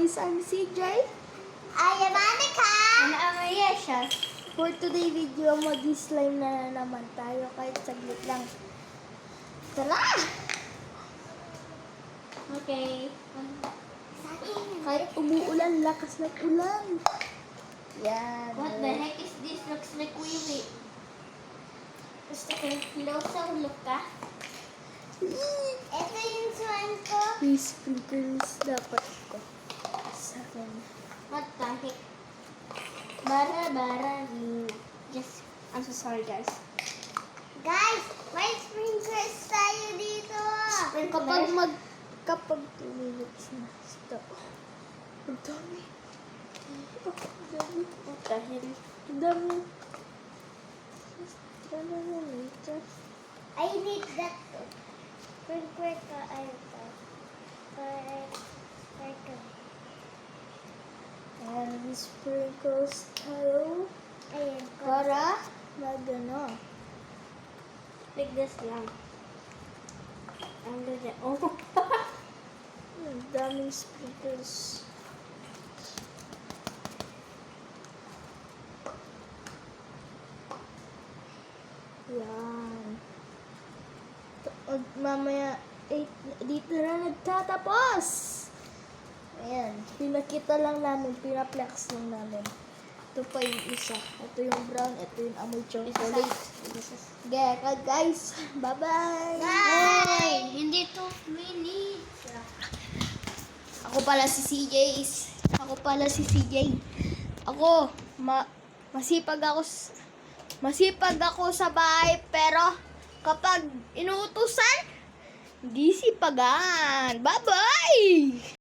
guys, I'm CJ. I am Anika. And I'm Ayesha. For today video, mag-slime na naman tayo kahit saglit lang. Tara! Okay. Kahit umuulan, lakas ng ulan. Yan. What the heck is this? Looks like wee-wee. Gusto ko yung flow sa ulo ka. Ito yung swan ko. May sprinkles dapat ko sa akin. What the heck? Bara. Just, I'm so sorry guys. Guys, may sprinkles tayo dito. Kapag 2 minutes na. Stop. Ang dami. What the hell? Ang dami. Ano na later? I need that too. Sprinkle ka ito. Sprinkle. And sprinkles tayo. Ayan ko. Para magano. Like this lang. I'm gonna, oh. Ang daming sprinkles. Yan. At mamaya, 8, dito na nagtatapos. Ayan. Pinakita lang namin, pinaplex lang namin. Ito pa yung isa. Ito yung brown, ito yung amoy chocolate. Okay, guys. Bye-bye. Bye! Hindi 2 minutes. Ako pala si CJ. Ako, masipag ako sa bahay, pero kapag inuutusan, hindi sipagan. Bye-bye!